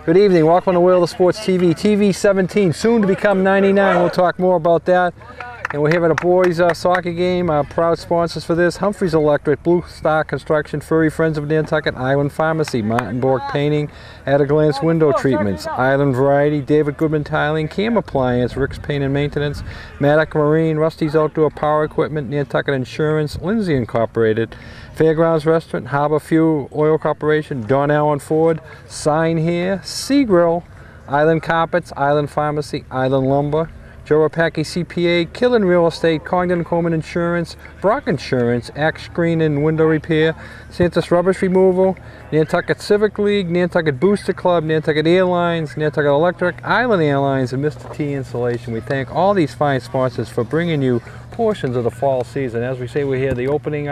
Good evening. Welcome on the Wheel of Sports TV. TV 17, soon to become 99. We'll talk more about that. And we're here at a boys soccer game. Proud sponsors for this: Humphreys Electric, Blue Star Construction, Furry Friends of Nantucket, Island Pharmacy, Martin Bork Painting, At a Glance Window Treatments, Island Variety, David Goodman Tiling, Cam Appliance, Rick's Paint and Maintenance, Maddock Marine, Rusty's Outdoor Power Equipment, Nantucket Insurance, Lindsay Incorporated, Fairgrounds Restaurant, Harbor Fuel Oil Corporation, Don Allen Ford, Sign Here, Sea Grill, Island Carpets, Island Pharmacy, Island Lumber, Joe Rapacki CPA, Killen Real Estate, Congdon Coleman Insurance, Brock Insurance, Axe Screen and Window Repair, Santa's Rubbish Removal, Nantucket Civic League, Nantucket Booster Club, Nantucket Airlines, Nantucket Electric, Island Airlines, and Mr. T Installation. We thank all these fine sponsors for bringing you portions of the fall season. As we say, we're here at the opening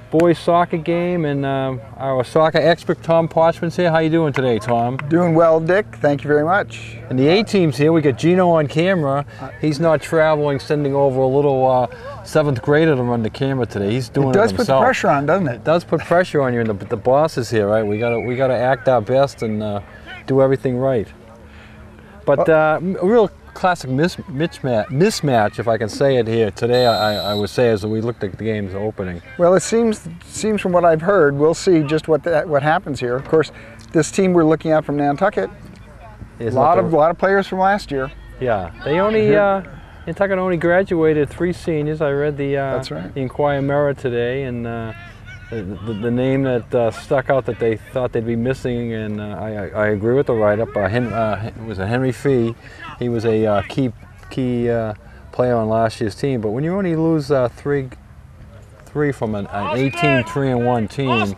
boys soccer game, and our soccer expert Tom Potchman's here. How you doing today, Tom? Doing well, Dick. Thank you very much. And the A team's here. We got Gino on camera. He's not traveling, sending over a little 7th grader to run the camera today. He's doing it himself. It does put pressure on, doesn't it? It does put pressure on you, and the boss is here, right? We gotta act our best and do everything right. But a real classic mismatch, if I can say it here today, I would say, as we looked at the game's opening. Well, it seems from what I've heard, we'll see just what happens here. Of course, this team we're looking at from Nantucket, a lot of players from last year. Yeah, they only Nantucket only graduated 3 seniors. I read the That's right. the Inquirer Mirror today, and the name that stuck out that they thought they'd be missing, and I agree with the write-up. It was a Henry Fee. He was a key player on last year's team. But when you only lose three from an 18-3-1 team,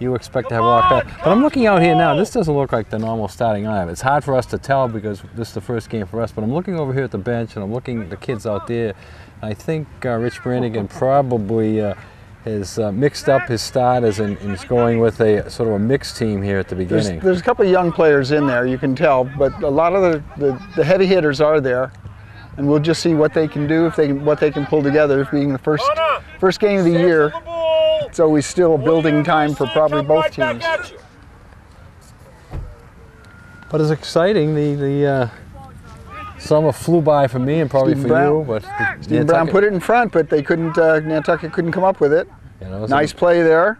you expect to have a lot back. But I'm looking out here now. This doesn't look like the normal starting lineup. It's hard for us to tell because this is the first game for us. But I'm looking over here at the bench, and I'm looking at the kids out there. I think Rich Brannigan probably has mixed up his starters and is going with a sort of a mixed team here at the beginning. There's a couple of young players in there, you can tell, but a lot of the heavy hitters are there, and we'll just see what they can do, what they can pull together. Being the first game of the year, it's always still building time for probably both teams. But it's exciting. The summer flew by for me and probably Stephen for Brown. you, but Stephen Brown put it in front, but they couldn't. Nantucket couldn't come up with it. You know, nice play there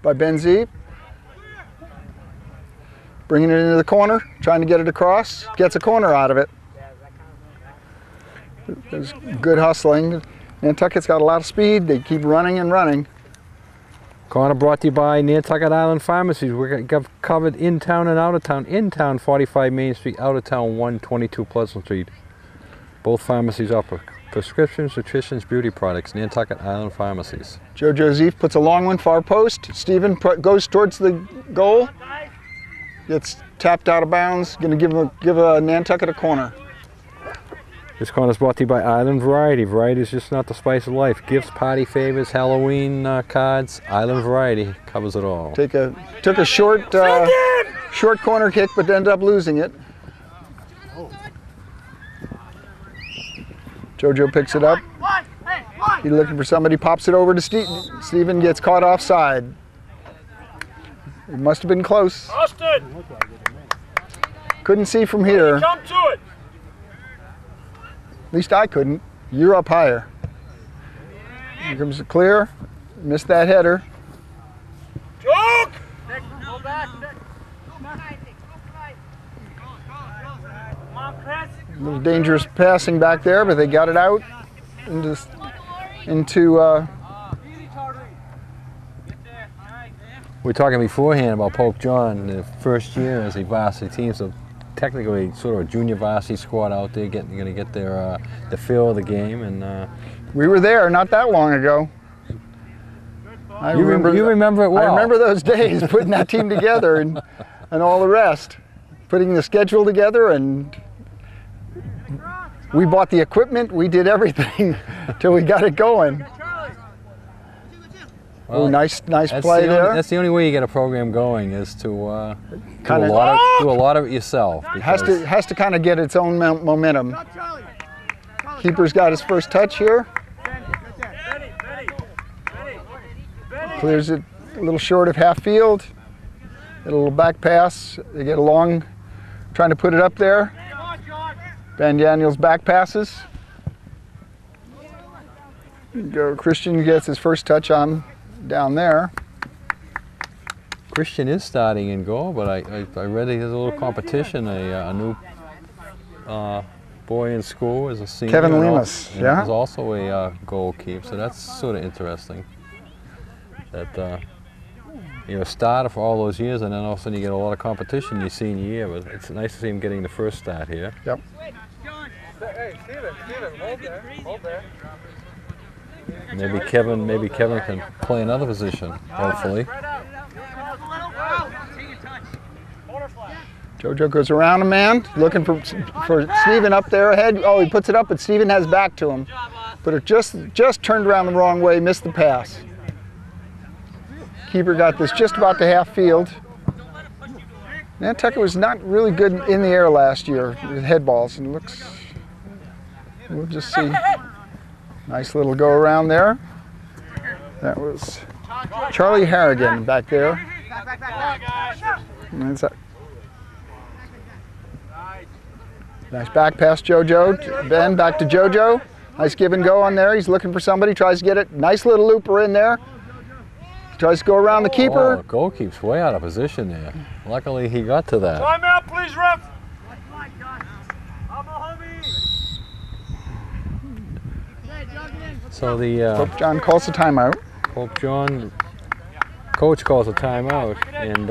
by Ben Zeep. Bringing it into the corner, trying to get it across. Gets a corner out of it. There's good hustling. Nantucket's got a lot of speed. They keep running and running. Corner brought to you by Nantucket Island Pharmacies. We're covered in town and out of town. In town, 45 Main Street. Out of town, 122 Pleasant Street. Both pharmacies offer prescriptions, nutritions, beauty products. Nantucket Island Pharmacies. Joe Joseph puts a long one, far post. Stephen goes towards the goal. Gets tapped out of bounds. Going to give a Nantucket a corner. This corner is brought to you by Island Variety. Variety is just not the spice of life. Gifts, party favors, Halloween cards. Island Variety covers it all. Took a short corner kick, but ended up losing it. Jojo picks it up. He's looking for somebody, pops it over to Stephen. Stephen gets caught offside. It must have been close. Couldn't see from here. Come to it. At least I couldn't. You're up higher. Here comes the clear. Missed that header. Joke! A little dangerous passing back there, but they got it out into We were talking beforehand about Pope John, the first year as a varsity team, so technically sort of a junior varsity squad out there going to get their the feel of the game. And we were there not that long ago. You remember it well. I remember those days, putting that team together and all the rest. Putting the schedule together, and we bought the equipment, we did everything till we got it going. Well, ooh, nice play there. That's the only way you get a program going, is to do a lot of it yourself. Has to kind of get its own momentum. Keeper's got his first touch here. Clears it a little short of half field. Get a little back pass. They get a long, trying to put it up there. Van Daniels back passes. Christian gets his first touch on down there. Christian is starting in goal, but I read he has a little competition. A new boy in school is a senior. Kevin Lemus, yeah. He's also a goalkeeper, so that's sort of interesting. That you're a starter for all those years, and then all of a sudden you get a lot of competition your senior year. But it's nice to see him getting the first start here. Yep. Hey, Steven, hold there. Maybe Kevin can play another position, hopefully. JoJo goes around a man, looking for Steven up there ahead. Oh, he puts it up, but Steven has back to him. But it just turned around the wrong way, missed the pass. Keeper got this just about to half field. Nantucket was not really good in the air last year with head balls, and looks, we'll just see. Nice little go around there. That was Charlie Harrigan back there. Nice back pass, JoJo. Ben back to JoJo. Nice give and go on there. He's looking for somebody, tries to get it. Nice little looper in there. Tries to go around the keeper. Oh, goalkeeper's way out of position there. Luckily he got to that. Time out, please, ref. So the Pope John calls a timeout. Pope John, coach calls a timeout, and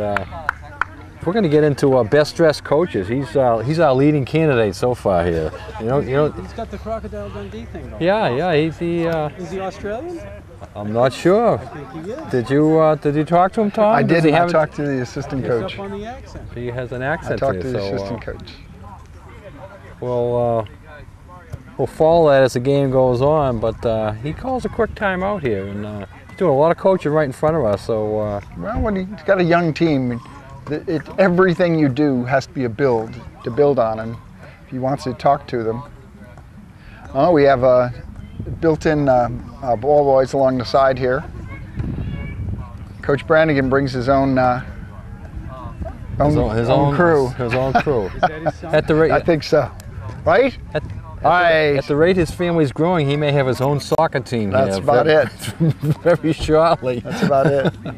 we're going to get into best dressed coaches. He's our leading candidate so far here. You know. He's got the Crocodile Dundee thing going. Yeah. He's the. Is he Australian? I'm not sure. I think he is. Did you talk to him, Tom? I did. I talked talked to the assistant coach. He's up on the accent. He has an I accent talked to here, the so assistant coach. we'll follow that as the game goes on. But he calls a quick timeout here, and he's doing a lot of coaching right in front of us. So Well, when he's got a young team, everything you do has to be a build to build on, and if he wants to talk to them. Oh, we have built-in ball boys along the side here. Coach Brannigan brings his own crew. His own crew. Is that his son? At the rate, I think so. Right? at the rate his family's growing, he may have his own soccer team That's here. about it. Very shortly. That's about it. He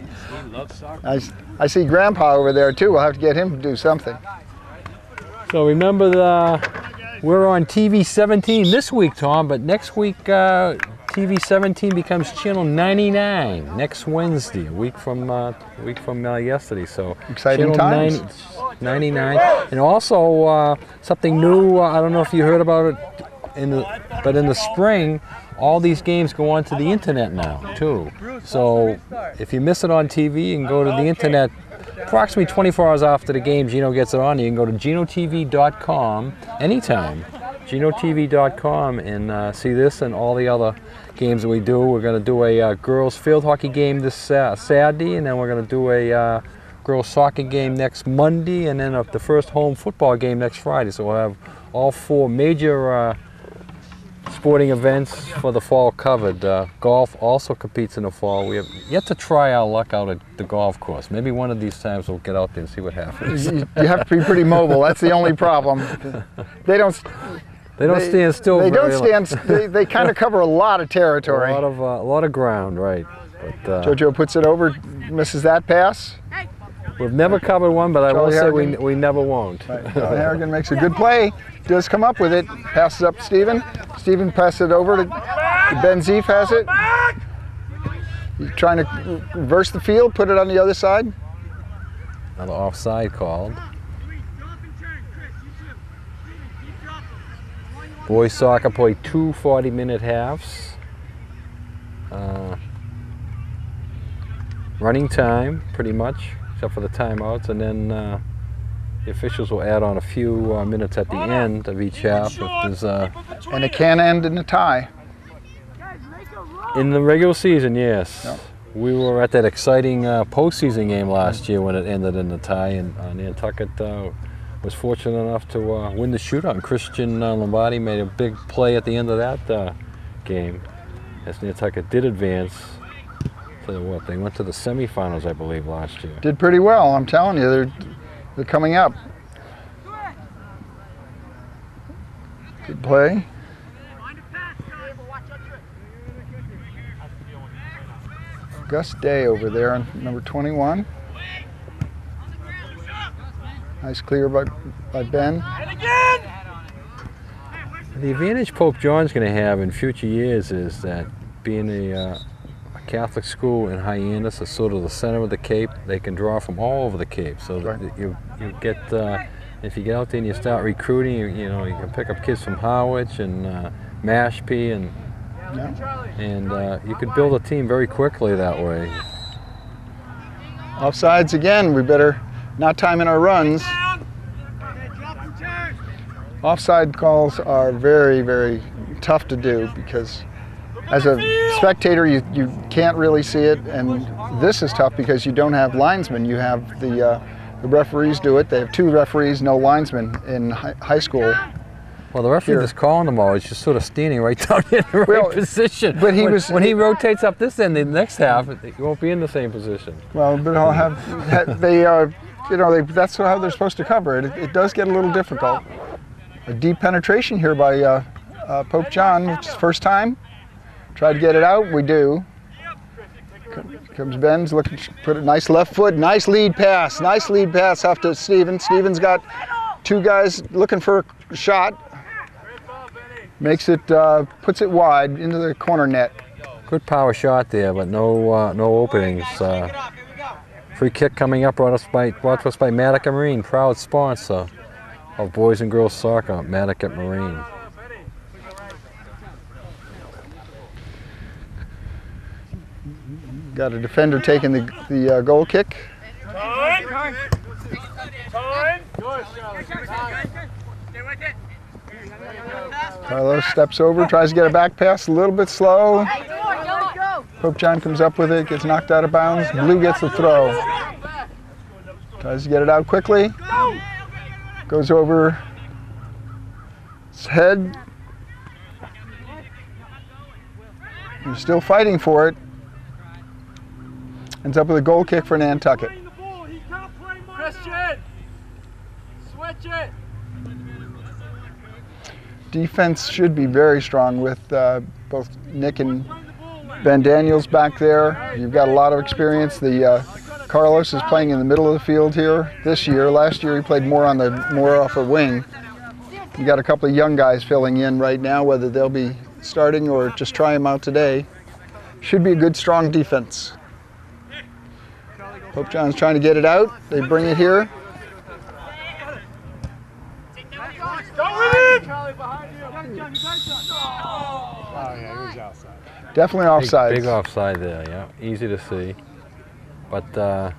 loves soccer. I see Grandpa over there too. We'll have to get him to do something. So remember, we're on TV 17 this week, Tom, but next week TV 17 becomes channel 99 next Wednesday, a week from yesterday. So Exciting channel times. 99, and also something new. I don't know if you heard about it but in the spring, all these games go onto the internet now too. So if you miss it on TV, you can go to the internet. Approximately 24 hours after the game, Gino gets it on. You can go to GinoTV.com anytime, GinoTV.com, and see this and all the other games that we do. We're going to do a girls field hockey game this Saturday, and then we're going to do a girls soccer game next Monday, and then the first home football game next Friday. So we'll have all four major sporting events for the fall covered. Golf also competes in the fall. We have yet to try our luck out at the golf course. Maybe one of these times we'll get out there and see what happens. You have to be pretty mobile. That's the only problem. They don't stand still. They don't stand. They kind of cover a lot of territory. A lot of ground, right? But JoJo puts it over, misses that pass. we've never covered one, but I will say we never won't. Right. Harrigan makes a good play. Does come up with it. Passes up to Steven. Steven passes it over to Ben Zeef. Has it. He's trying to reverse the field, put it on the other side. Another offside called. Boys soccer play 2 40-minute halves. Running time, pretty much, except for the timeouts, and then the officials will add on a few minutes at the end of each half. If there's, And it can end in a tie. in the regular season, yes. Yep. We were at that exciting postseason game last year when it ended in a tie, and Nantucket was fortunate enough to win the shootout. And Christian Lombardi made a big play at the end of that game, as Nantucket did advance Tell you what, they went to the semifinals, I believe, last year. Did pretty well, I'm telling you. They're coming up. Good play. Gus Day over there on number 21. Nice clear by Ben. The advantage Pope John's going to have in future years is that being a Catholic school in Hyannis is sort of the center of the Cape. They can draw from all over the Cape, so Right. that you get if you get out there and you start recruiting, you know, you can pick up kids from Harwich and Mashpee, and you could build a team very quickly that way. Offsides again. We better not time in our runs. Offside calls are very, very tough to do because as a spectator you can't really see it, and this is tough because you don't have linesmen. You have the referees do it. They have 2 referees, no linesmen in high school. Well, the referee that's calling them all is just sort of standing right down in the right position. But when he rotates up this end, the next half, he won't be in the same position. Well, but I'll have they you know, that's how they're supposed to cover it. It does get a little difficult. A deep penetration here by Pope John, which is first time. Try to get it out, we do. Comes Ben's looking, put a nice left foot, nice lead pass off to Stevens. Stevens got 2 guys looking for a shot. Makes it, puts it wide into the corner net. Good power shot there, but no openings. Free kick coming up, brought to us by Mattocket Marine, proud sponsor of boys and girls soccer, Mattocket Marine. Got a defender taking the goal kick. Time. Carlos steps over, tries to get a back pass, a little bit slow. Pope John comes up with it, gets knocked out of bounds. Blue gets the throw. Tries to get it out quickly. Goes over his head. They're still fighting for it. Ends up with a goal kick for Nantucket. Christian, switch it. Defense should be very strong with both Nick and Ben Daniels back there. You've got a lot of experience. Carlos is playing in the middle of the field here this year. Last year he played more off a wing. You got a couple of young guys filling in right now, whether they'll be starting or just try them out today. Should be a good, strong defense. Pope John's trying to get it out. They bring it here. Definitely offside. Big offside there, yeah. Easy to see. But the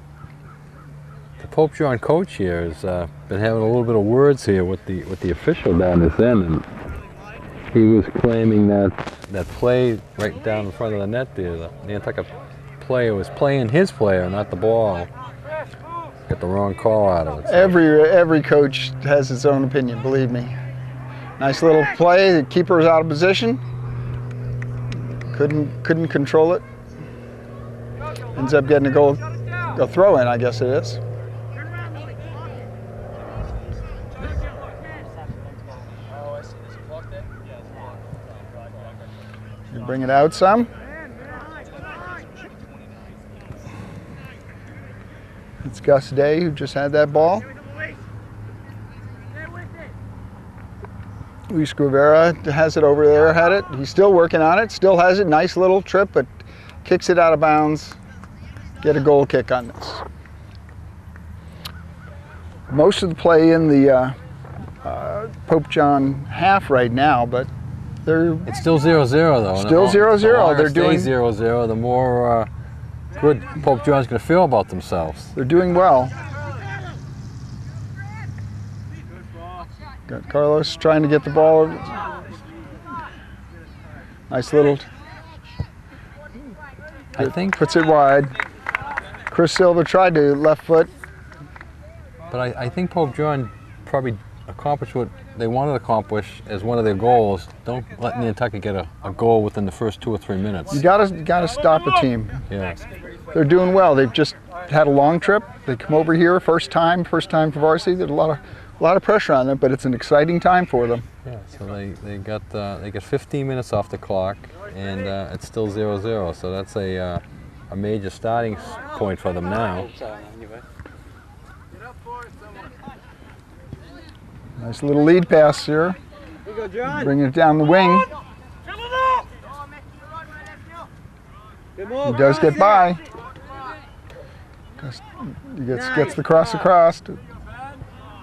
Pope John coach here has been having a little bit of words here with the official down this end, and he was claiming that play right down in front of the net there, the Nantucket player was playing his player, not the ball. Got the wrong call out of it. So. Every coach has his own opinion, believe me. Nice little play. The keeper was out of position. Couldn't control it. Ends up getting a throw in, I guess it is. You bring it out some. It's Gus Day who just had that ball. Luis Guevara has it over there, had it. He's still working on it, still has it. Nice little trip, but kicks it out of bounds. Get a goal kick on this. Most of the play in the Pope John half right now, but it's still 0-0 though. Still 0-0. The longer They're it doing stays 0-0, the more good Pope John's going to feel about themselves. They're doing well. Got Carlos trying to get the ball. Nice little. I think puts it wide. Chris Silva tried to left foot. But I think Pope John probably accomplish what they wanted to accomplish as one of their goals. Don't let Nantucket get a goal within the first 2 or 3 minutes. You gotta stop a team. Yeah. They're doing well. They've just had a long trip. They come over here first time for varsity. There's a lot of pressure on them, but it's an exciting time for them. Yeah. So they get 15 minutes off the clock, and it's still 0-0. So that's a major starting point for them now. Nice little lead pass here. Bringing it down the wing. He does get by. He gets the cross across.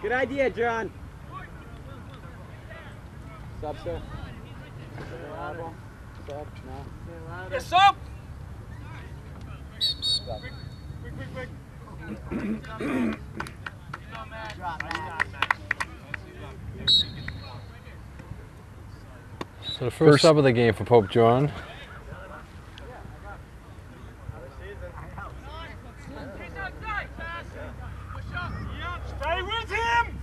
Good idea, John. Stop, sir. Stop, now. Yes, up! Quick. So the first sub of the game for Pope John. Stay with him!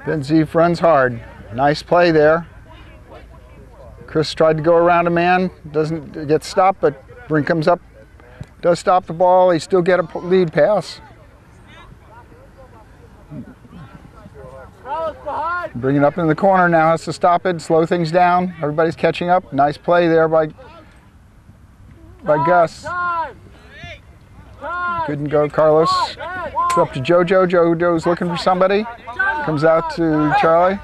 Ben Zeef runs hard. Nice play there. Chris tried to go around a man, doesn't get stopped, but Brink comes up, does stop the ball. He still get a lead pass. Bring it up in the corner now, has to stop it, slow things down. Everybody's catching up. Nice play there by Gus. Couldn't go, Carlos. It's up to Jojo. Jojo's looking for somebody. Comes out to Charlie.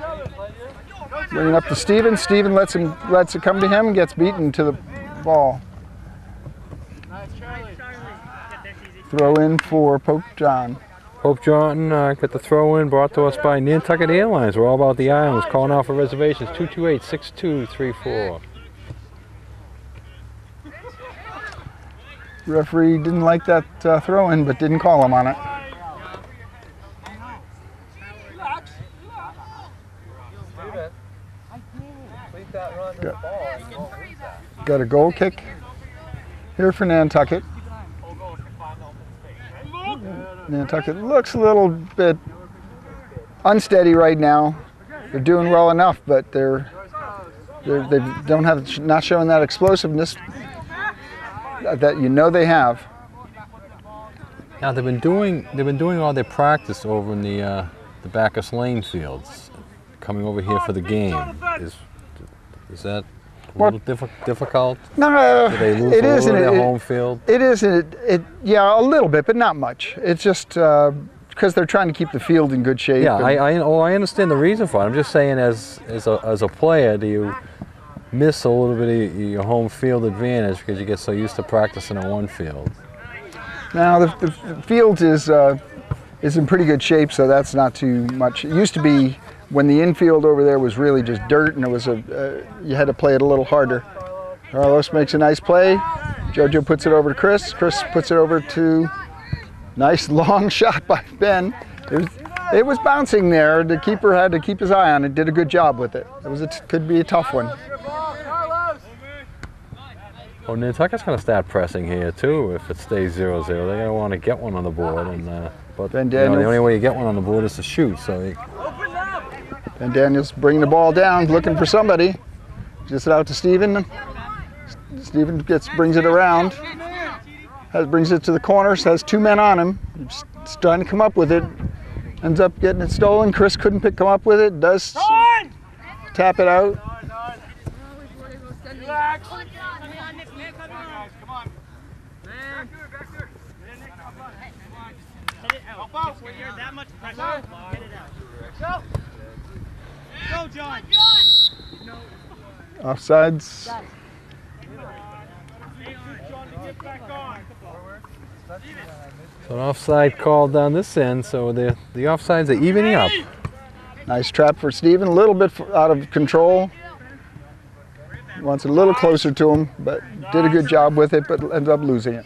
Bringing up to Steven. Steven lets it come to him and gets beaten to the ball. Throw in for Pope John. Pope John got the throw in brought to us by Nantucket Airlines. We're all about the islands. Calling out for reservations 228-6234. Referee didn't like that throw in, but didn't call him on it. Got a goal kick here for Nantucket. Nantucket looks a little bit unsteady right now. They're doing well enough, but they not showing that explosiveness that you know they have. Now they've been doing all their practice over in the Bacchus Lane fields. Coming over here for the game, is that a little difficult? No, do they lose it a isn't. Their home field? It isn't. Yeah, a little bit, but not much. It's just because they're trying to keep the field in good shape. Yeah, I understand the reason for it. I'm just saying, as a player, do you miss a little bit of your home field advantage because you get so used to practicing on one field? Now the field is in pretty good shape, so that's not too much. It used to be when the infield over there was really just dirt, and it was you had to play it a little harder. Carlos makes a nice play. Jojo puts it over to Chris. Chris puts it over to nice long shot by Ben. It was bouncing there. The keeper had to keep his eye on it. Did a good job with it. Could be a tough one. Well, Nantucket's going to start pressing here too. If it stays 0-0, they're going to want to get one on the board, but Ben the only way you get one on the board is to shoot. So. And Daniel's bringing the ball down, looking for somebody. Just out to Steven. Steven brings it around. Brings it to the corner, has 2 men on him. He's trying to come up with it. Ends up getting it stolen. Chris couldn't come up with it. Does tap it out. Go, John! Offsides. So an offside call down this end, so the offsides are evening up. Nice trap for Steven, a little bit out of control. Wants it a little closer to him, but did a good job with it, but ended up losing it.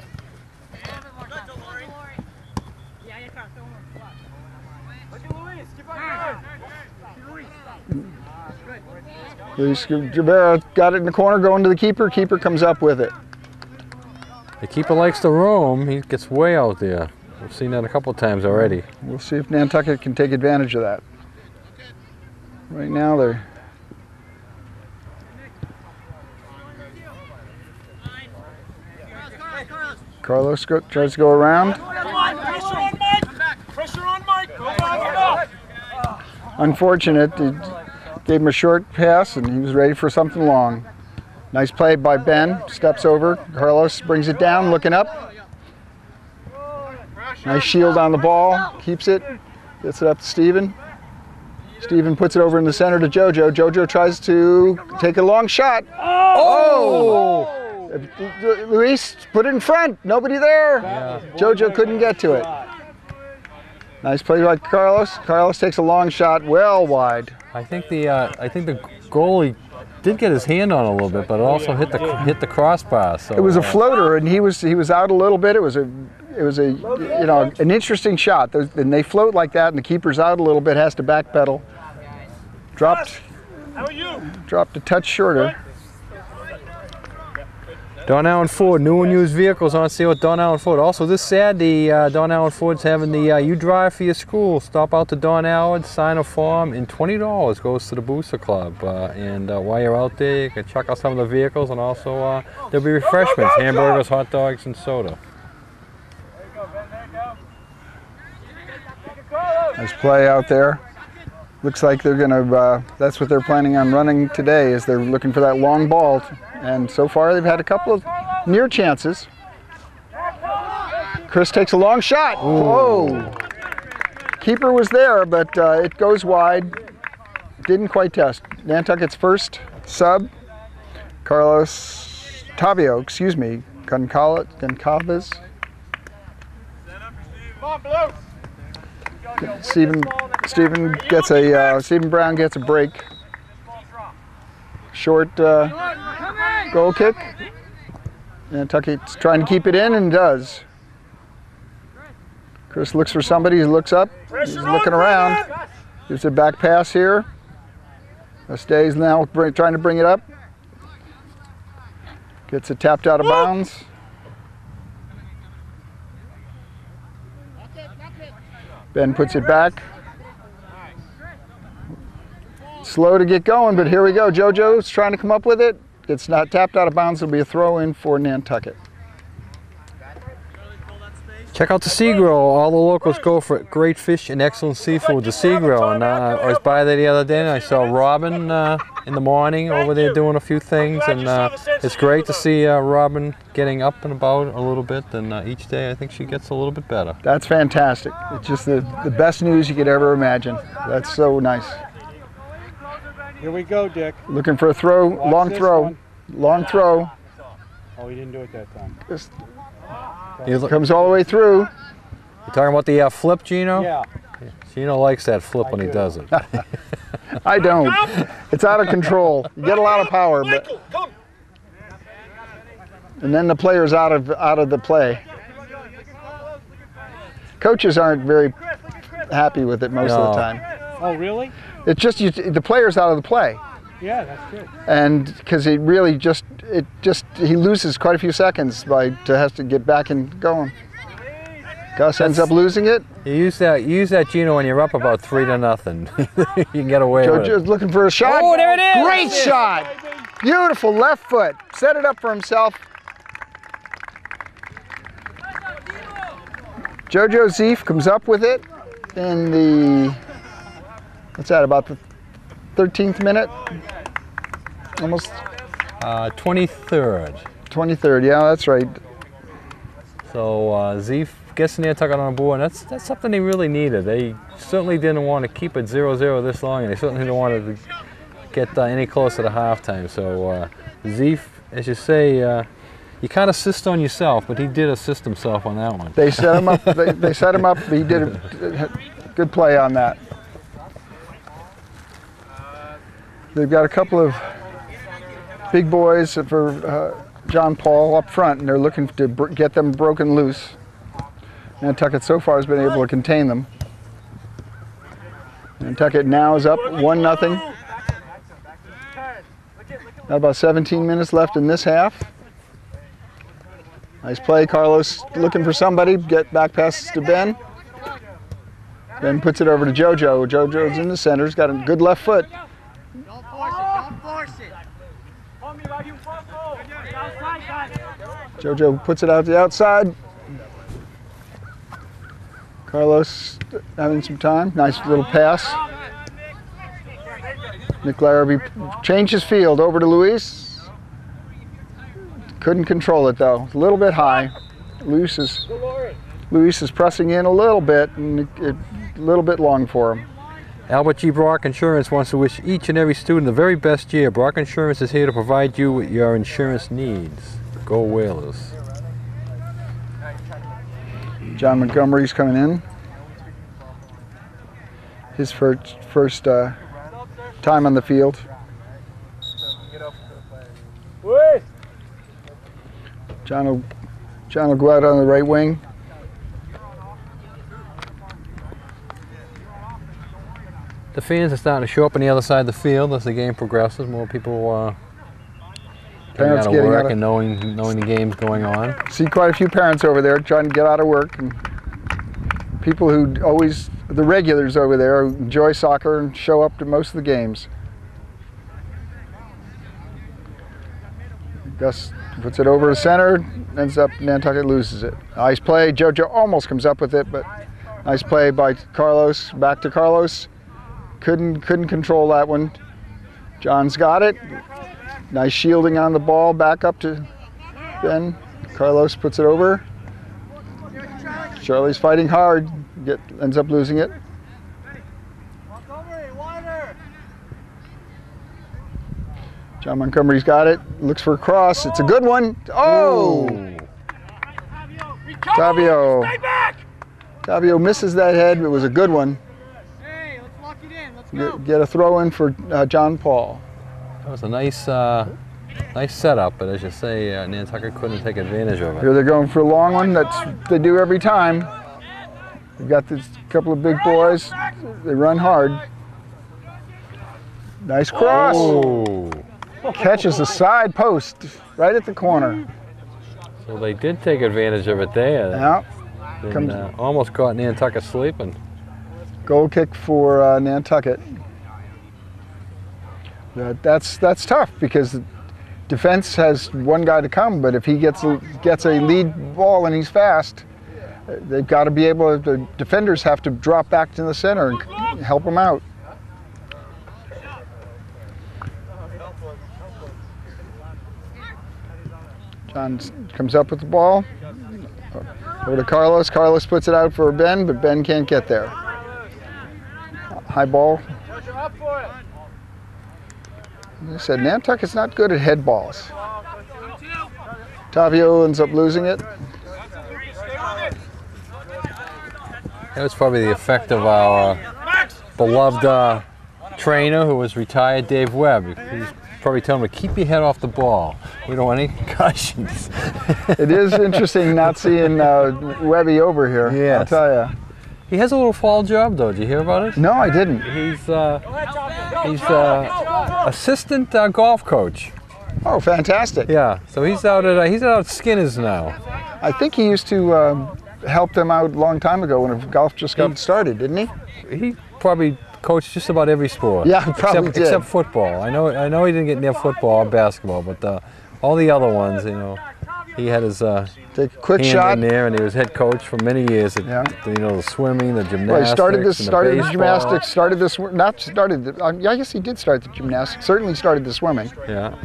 Luis Rivera got it in the corner, going to the keeper. Keeper comes up with it. The keeper likes to roam. He gets way out there. We've seen that a couple of times already. We'll see if Nantucket can take advantage of that. Right now they're Carlos tries to go around. Pressure on Mike! Pressure on Mike! Go back! Unfortunate, he gave him a short pass and he was ready for something long. Nice play by Ben, steps over. Carlos brings it down, looking up. Nice shield on the ball, keeps it, gets it up to Steven. Steven puts it over in the center to Jojo. Jojo tries to take a long shot. Oh! Luis put it in front, nobody there. Yeah. Jojo couldn't get to it. Nice play by Carlos. Carlos takes a long shot, well wide. I think the goalie did get his hand on it a little bit, but it also hit the crossbar. So It was a floater, and he was out a little bit. It was a you know, an interesting shot. And they float like that, and the keeper's out a little bit, has to backpedal. Dropped a touch shorter. Don Allen Ford, new and used vehicles on sale at Don Allen Ford. Also this Saturday, Don Allen Ford's having the You Drive for Your School. Stop out to Don Allen, sign a form, and $20 goes to the Booster Club. And while you're out there, you can check out some of the vehicles, and also there'll be refreshments, hamburgers, hot dogs, and soda. Nice play out there. Looks like they're gonna, that's what they're planning on running today, is they're looking for that long ball. And so far they've had a couple of near chances. Chris takes a long shot. Whoa! Keeper was there, but it goes wide. Didn't quite test. Nantucket's first sub. Carlos Tavio, excuse me, Goncalves. Stephen Brown gets a break. Short goal kick. Nantucket's trying to keep it in and does. Chris looks for somebody, he looks up, he's looking around. Gives a back pass here. Stays now trying to bring it up. Gets it tapped out of bounds. Ben puts it back. Slow to get going, but here we go. JoJo's trying to come up with it. It's not tapped out of bounds. It'll be a throw in for Nantucket. Check out the Sea Grill. All the locals go for great fish and excellent seafood. The Sea Grill. And I was by there the other day, and I saw Robin in the morning over there doing a few things. And it's great to see Robin getting up and about a little bit. And each day, I think she gets a little bit better. That's fantastic. It's just the best news you could ever imagine. That's so nice. Here we go, Dick. Looking for a throw, long throw. Long throw. Oh, he didn't do it that time. Just comes all the way through. You talking about the flip, Gino? Yeah. Gino likes that flip when he does it. I don't. It's out of control. You get a lot of power, but and then the player's out of the play. Coaches aren't very happy with it most of the time. Oh, really? It's just the player's out of the play. Yeah, that's good. And because he really he loses quite a few seconds to have to get back and going. Gus ends up losing it. You use that Gino when you're up about 3-0. You can get away with it. JoJo's looking for a shot. Oh, there it is! Great shot! Beautiful left foot. Set it up for himself. JoJo Zeef comes up with it in the, what's that, about the 13th minute? Almost? 23rd. 23rd, yeah, that's right. So Zeef gets Nantucket on board, and that's something they really needed. They certainly didn't want to keep it 0-0 this long, and they certainly didn't want to get any closer to halftime. So Zeef, as you say, you can't assist on yourself, but he did assist himself on that one. They set him up. They set him up. He did a good play on that. They've got a couple of big boys for John Paul up front, and they're looking to get them broken loose. Nantucket so far has been able to contain them. Nantucket now is up 1-0. About 17 minutes left in this half. Nice play, Carlos looking for somebody, get back passes to Ben. Ben puts it over to JoJo. JoJo's in the center. He's got a good left foot. Don't force it. Don't force it. JoJo puts it out the outside. Carlos having some time. Nice little pass. Nick Larrabee changes field over to Luis. Couldn't control it though. A little bit high. Luis is pressing in a little bit, and a little bit long for him. Albert G. Brock Insurance wants to wish each and every student the very best year. Brock Insurance is here to provide you with your insurance needs. Go Whalers. John Montgomery's coming in. His first time on the field. John will go out on the right wing. The fans are starting to show up on the other side of the field as the game progresses. More people Parents out of getting work out of, and knowing the game's going on. See quite a few parents over there trying to get out of work, and people who the regulars over there who enjoy soccer and show up to most of the games. Gus puts it over to center, ends up Nantucket loses it. Nice play. JoJo almost comes up with it, but nice play by Carlos. Back to Carlos. Couldn't control that one. John's got it. Nice shielding on the ball. Back up to Ben. Carlos puts it over. Charlie's fighting hard. Ends up losing it. John Montgomery's got it. Looks for a cross. It's a good one. Oh! Tavio misses that head. It was a good one. Hey, let's lock it in. Let's go. Get a throw in for John Paul. That was a nice setup, but as you say, Nantucket couldn't take advantage of it. Here they're going for a long one. They do every time. They've got this couple of big boys. They run hard. Nice cross. Oh. Catches the side post right at the corner. So they did take advantage of it there. Yeah. And, almost caught Nantucket sleeping. Goal kick for Nantucket. That's tough because defense has one guy to come, but if he gets a lead ball and he's fast, they've got to be able to, the defenders have to drop back to the center and help him out. John comes up with the ball. Over to Carlos. Carlos puts it out for Ben, but Ben can't get there. High ball. As I said, Nantucket's not good at head balls. Tavio ends up losing it. That was probably the effect of our beloved trainer who was retired, Dave Webb. He's probably telling him to keep your head off the ball. We don't want any concussions. It is interesting not seeing Webby over here, yes. I'll tell you. He has a little fall job though, did you hear about it? No, I didn't. He's assistant golf coach. Oh, fantastic. Yeah, so he's out at Skinner's now. I think he used to help them out a long time ago when golf just got started, didn't he? He probably coached just about every sport. Yeah, he probably did. Except football. I know he didn't get near football or basketball, but all the other ones, you know, he had his take a quick hand shot in there, and he was head coach for many years. At, the swimming, the gymnastics. Well, he started the gymnastics. I guess he did start the gymnastics. Certainly started the swimming. Yeah.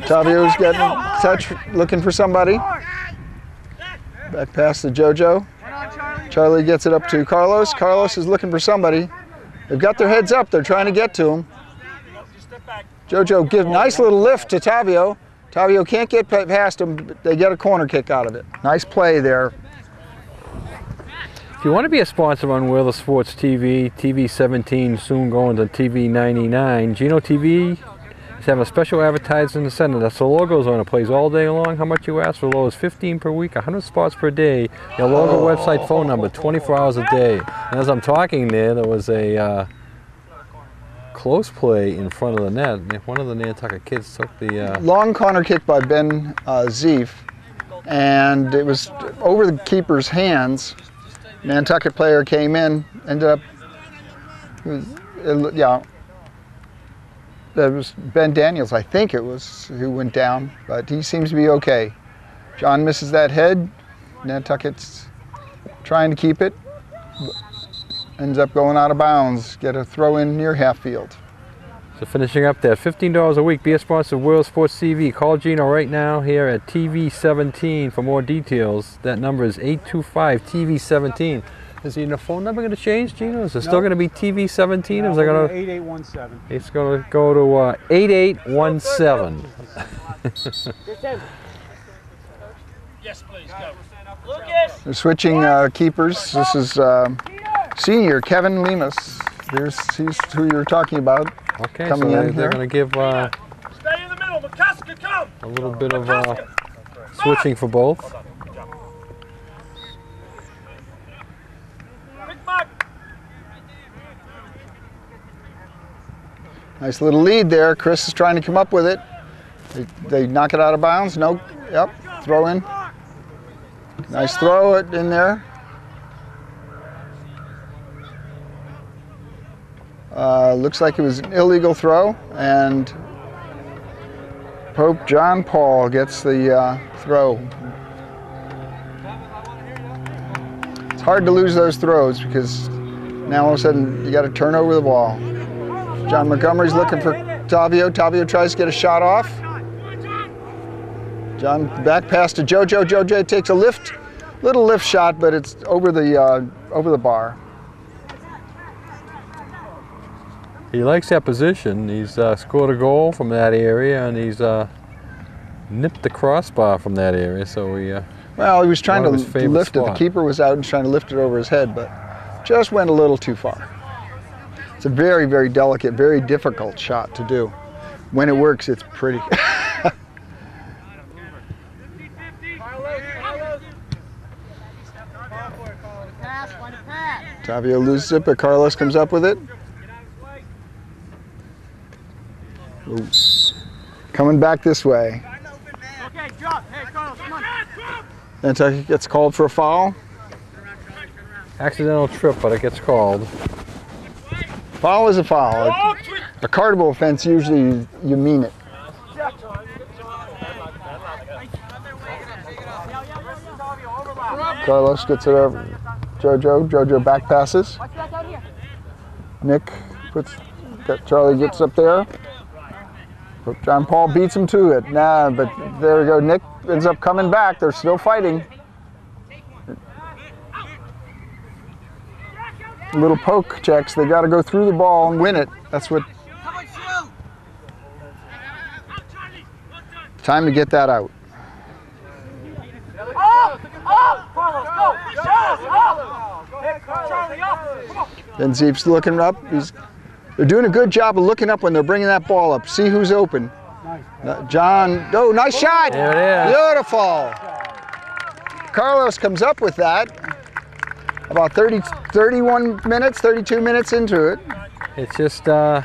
Tavio's getting touch, looking for somebody. Back pass to JoJo. Charlie gets it up to Carlos. Carlos is looking for somebody. They've got their heads up. They're trying to get to him. JoJo gives nice little lift to Tavio. Tavio can't get past him, but they get a corner kick out of it. Nice play there. If you want to be a sponsor on Wheeler Sports TV, TV 17, soon going to TV 99, Gino TV is having a special advertising in the center. That's the logos on it. Plays all day long. How much you ask for? Low is 15 per week, 100 spots per day. Your logo, website, phone number, 24 hours a day. And as I'm talking there was a close play in front of the net. One of the Nantucket kids took the long corner kick by Ben Zeef, and it was over the keeper's hands. Nantucket player came in, ended up, yeah, that was Ben Daniels, I think it was, who went down, but he seems to be okay. John misses that head. Nantucket's trying to keep it. Ends up going out of bounds. Get a throw in near half field. So finishing up that, $15 a week. Be a sponsor of World Sports TV. Call Gino right now here at TV17 for more details. That number is 825-TV17. Is the phone number going to change, Gino? Is it still going to be TV17? No, is it going to 8817. It's going to go to 8817. Yes, please, go. Lucas! They're switching keepers. This is senior Kevin Lemus. He's who you're talking about. Okay, coming so in they're going to give Stay in the middle, McCusker, come! a little bit of switching for both. Big Mike! Nice little lead there. Chris is trying to come up with it. They knock it out of bounds. Nope. Yep. Throw in. Nice throw it in there. Looks like it was an illegal throw, and Pope John Paul gets the throw. It's hard to lose those throws because now all of a sudden you got to turn over the ball. John Montgomery's looking for Tavio. Tavio tries to get a shot off. John back pass to JoJo. JoJo takes a little lift shot, but it's over the bar. He likes that position. He's scored a goal from that area, and he's nipped the crossbar from that area. So well, he was trying to lift it. The spot. keeper was out and trying to lift it over his head, but just went a little too far. It's a very, very delicate, very difficult shot to do. When it works, it's pretty. Tavio loses it, but Carlos comes up with it. Ooh. Coming back this way. Okay, drop. Hey, Carlos, come on. Nantucket gets called for a foul. accidental trip, but it gets called. Foul is a foul. A cardable offense, usually you mean it. Carlos gets it over. Jojo back passes. Nick Charlie gets up there. John Paul beats him to it. Nah, but there we go. Nick ends up coming back. They're still fighting. Little poke checks. They got to go through the ball and win it. That's what. Time to get that out. Then Zeep's looking up. They're doing a good job of looking up when they're bringing that ball up. See who's open. John, oh, nice shot. There it is. Beautiful. Carlos comes up with that. About 31 minutes, 32 minutes into it. It's just the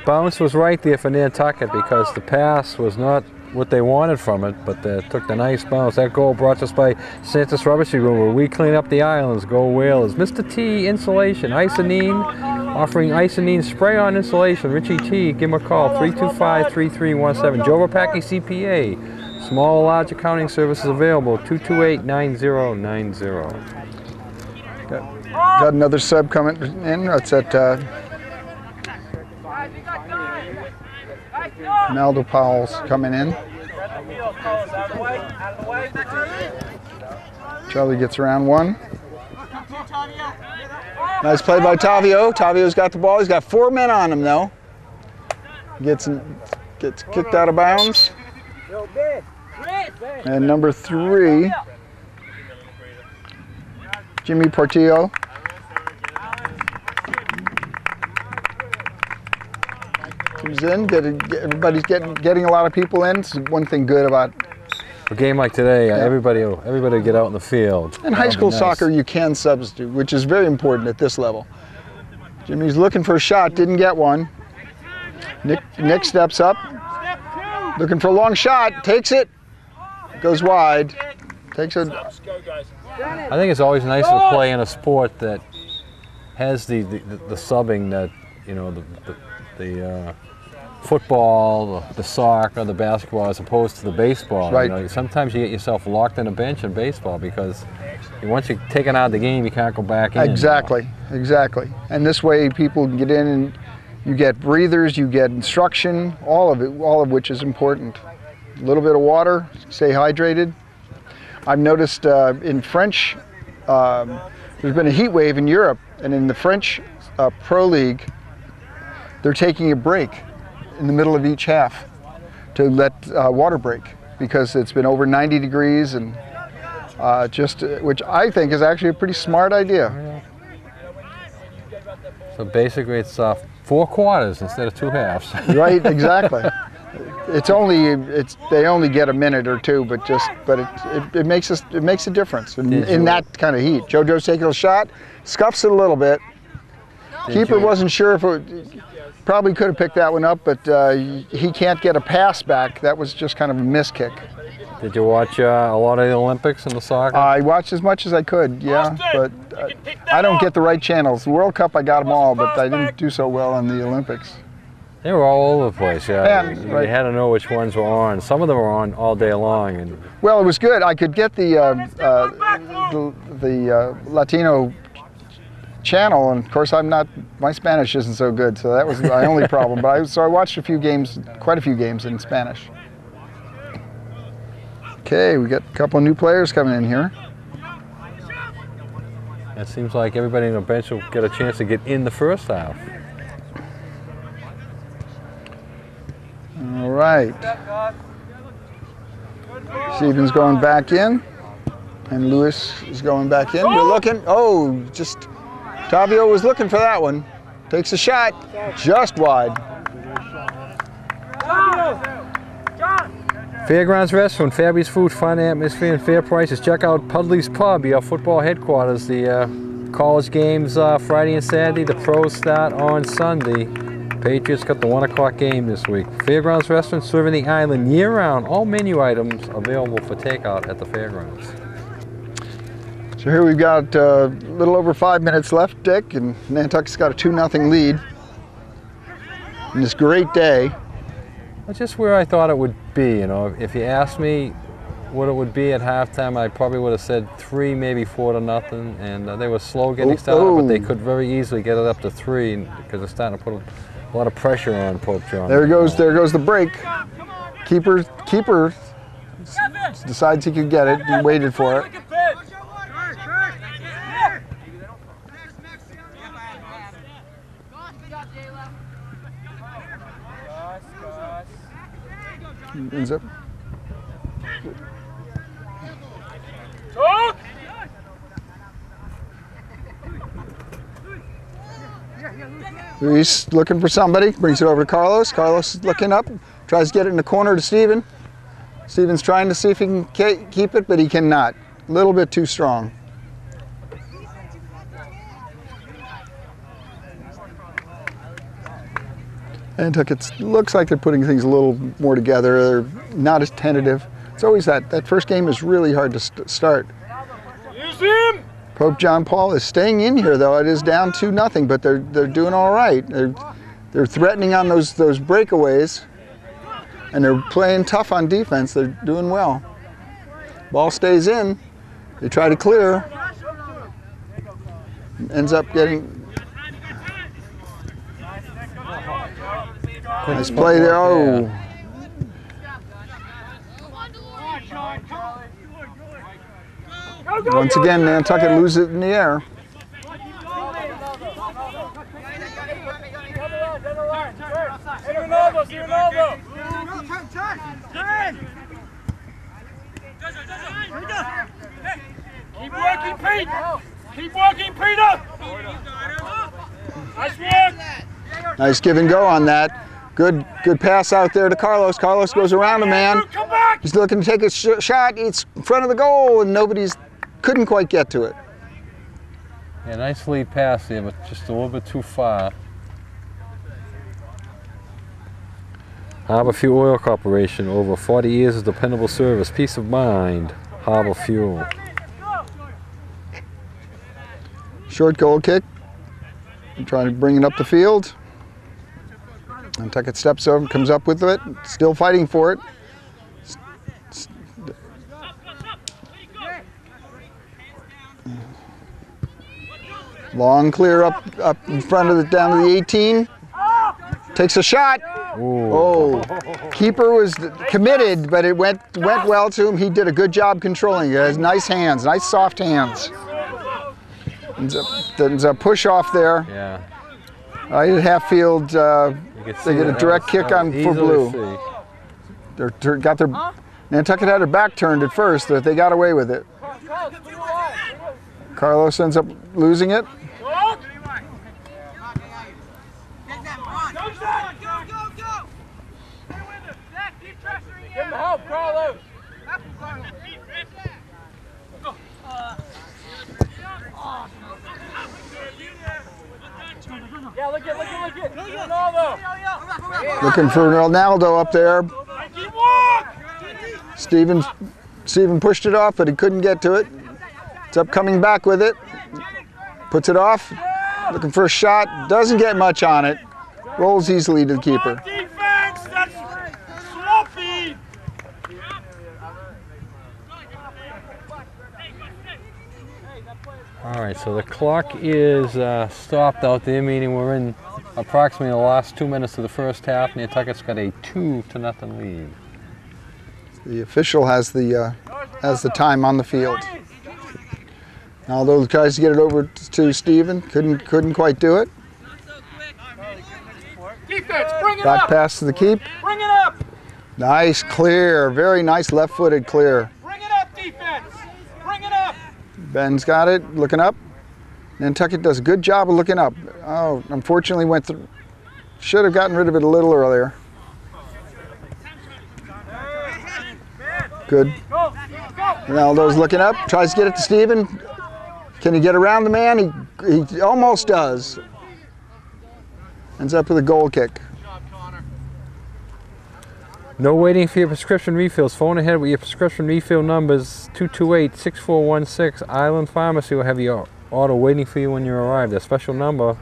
bounce was right there for Nantucket because the pass was not what they wanted from it, but they took the nice bounce. That goal brought to us by Santos Rubber Sheet Removal. We clean up the islands. Go Whalers. Mr. T Insulation, Isonine, offering Isonine spray-on insulation. Richie T, give him a call, 325-3317. Joe Rapaki CPA, small or large accounting services available, 228-9090. Got another sub coming in. That's at Naldo Powell's coming in. Charlie gets around one. Nice play by Tavio. Tavio's got the ball. He's got 4 men on him though. Gets kicked out of bounds. And number 3, Jimmy Portillo. Comes in, everybody's getting a lot of people in. It's one thing good about A game like today, everybody will get out in the field. in high school soccer. You can substitute, which is very important at this level. Jimmy's looking for a shot, didn't get one. Nick steps up, looking for a long shot, takes it, goes wide. Takes a. I think it's always nice to play in a sport that has the subbing that, you know, the football, the soccer, the basketball, as opposed to the baseball. Right. You know, sometimes you get yourself locked in a bench in baseball because once you're taken out of the game, you can't go back in. Exactly, exactly. And this way, people can get in and you get breathers, you get instruction, all of it, all of which is important. A little bit of water, stay hydrated. I've noticed in French, there's been a heat wave in Europe, and in the French Pro League, they're taking a break in the middle of each half to let water break because it's been over 90 degrees and which I think is actually a pretty smart idea. So basically it's 4 quarters instead of 2 halves. Right, exactly. They only get a minute or two, but it makes a difference in that kind of heat. JoJo's taking a shot, scuffs it a little bit. Keeper wasn't sure if it probably could have picked that one up, but he can't get a pass back. That was just kind of a miss kick. Did you watch a lot of the Olympics and the soccer? I watched as much as I could, yeah, but I don't get the right channels. The World Cup, I got them all, but I didn't do so well in the Olympics. They were all over the place, yeah. Yeah, You right. had to know which ones were on. Some of them were on all day long. And Well, it was good. I could get the Latino channel, and of course my Spanish isn't so good, so that was my only problem. But so I watched quite a few games in Spanish. Okay, we got a couple of new players coming in here. it seems like everybody on the bench will get a chance to get in the first half. All right. Stephen's going back in, and Lewis is going back in. We're looking. Oh, just Tavio was looking for that one. Takes a shot, just wide. Fairgrounds Restaurant, fabulous food, fun atmosphere, and fair prices. Check out Pudley's Pub, your football headquarters. The college games Friday and Saturday. The pros start on Sunday. Patriots got the 1 o'clock game this week. Fairgrounds Restaurant serving the island year-round. All menu items available for takeout at the fairgrounds. So here we've got a little over 5 minutes left, Dick, and Nantucket's got a 2-0 lead. On this great day. That's just where I thought it would be. You know, if you asked me what it would be at halftime, I probably would have said 3, maybe 4-0. And they were slow getting started, but they could very easily get it up to 3 because it's starting to put a lot of pressure on Pope John. There goes the break. Keeper decides he could get it. He waited for it. Ends up. He's looking for somebody, brings it over to Carlos. Carlos is looking up, tries to get it in the corner to Steven. Steven's trying to see if he can keep it, but he cannot. A little bit too strong. And it looks like they're putting things a little more together. They're not as tentative. It's always that first game is really hard to start. Use him! Pope John Paul is staying in here, though. It is down 2-0, but they're doing all right. They're threatening on those breakaways, and they're playing tough on defense. They're doing well. Ball stays in. They try to clear. Ends up getting. Nice play there. Oh. Once again, Nantucket loses it in the air. Keep working, Pete! Keep working, Peter! Nice work! Nice give and go on that. Good pass out there to Carlos. Carlos goes around a man. Come back! He's looking to take a shot. It's in front of the goal, and couldn't quite get to it. Yeah, nice lead pass there, but just a little bit too far. Harbor Fuel Oil Corporation, over 40 years of dependable service, peace of mind. Hobble Fuel. Short goal kick. Trying to bring it up the field. Nantucket steps over, comes up with it, still fighting for it. Long clear up in front of down to the 18. Takes a shot. Ooh. Oh, keeper was committed, but it went well to him. He did a good job controlling it. He has nice hands, nice soft hands. There's a push off there. Yeah. Right at half field, they get a direct kick on for blue. Nantucket had her back turned at first, but they got away with it. Carlos ends up losing it. Give him help, Carlos. Yeah, look it. Ronaldo. Looking for Ronaldo up there. Steven pushed it off, but he couldn't get to it. It's up coming back with it. Puts it off. Looking for a shot. Doesn't get much on it. Rolls easily to the keeper. Defense, that's sloppy. All right, so the clock is stopped out there, meaning we're in approximately the last 2 minutes of the first half. Nantucket's got a 2-0 lead. The official has the time on the field. Although tries to get it over to Steven, couldn't quite do it. Defense, bring it Back up. pass to the keep. Bring it up. Nice clear, very nice left-footed clear. Bring it up, defense. Bring it up. Ben's got it, looking up. Nantucket does a good job of looking up. Oh, unfortunately went through. Should have gotten rid of it a little earlier. Good. Ronaldo's looking up, tries to get it to Steven. Can he get around the man? He almost does. Ends up with a goal kick. No waiting for your prescription refills. Phone ahead with your prescription refill numbers 228-6416. Island Pharmacy will have your order waiting for you when you arrive. Their special number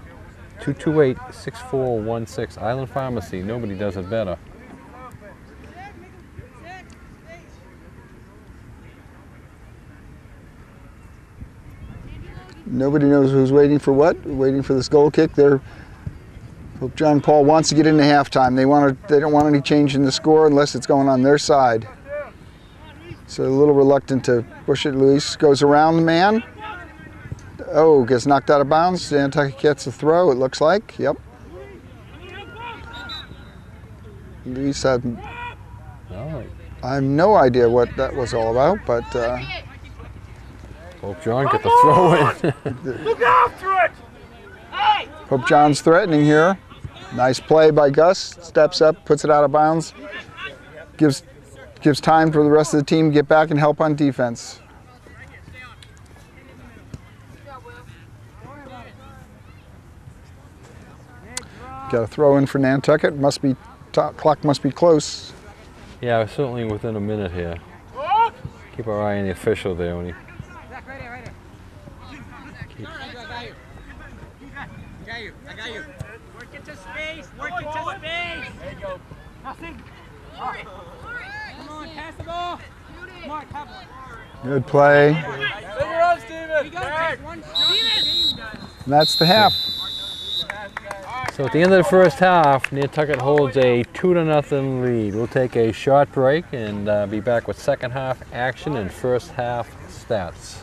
228-6416. Island Pharmacy. Nobody does it better. Nobody knows who's waiting for what. Waiting for this goal kick. Pope John Paul wants to get into halftime. They don't want any change in the score unless it's going on their side. So a little reluctant to push it. Luis goes around the man. Oh, gets knocked out of bounds. Nantucket gets a throw, it looks like. Yep. Luis had I have no idea what that was all about, but Pope John get the throw in. Look after it. Hey. Pope John's threatening here. Nice play by Gus. Steps up, puts it out of bounds. Gives time for the rest of the team to get back and help on defense. Got a throw in for Nantucket. Clock must be close. Yeah, certainly within a minute here. Keep our eye on the official there when he. I got you. Work it to space. Work it to space. There you go. Nothing. Come on, pass the ball. Come on, have one. Good play. Figure out, Steven. And that's the half. So at the end of the first half, Nantucket holds a 2-0 lead. We'll take a short break and be back with second half action and first half stats.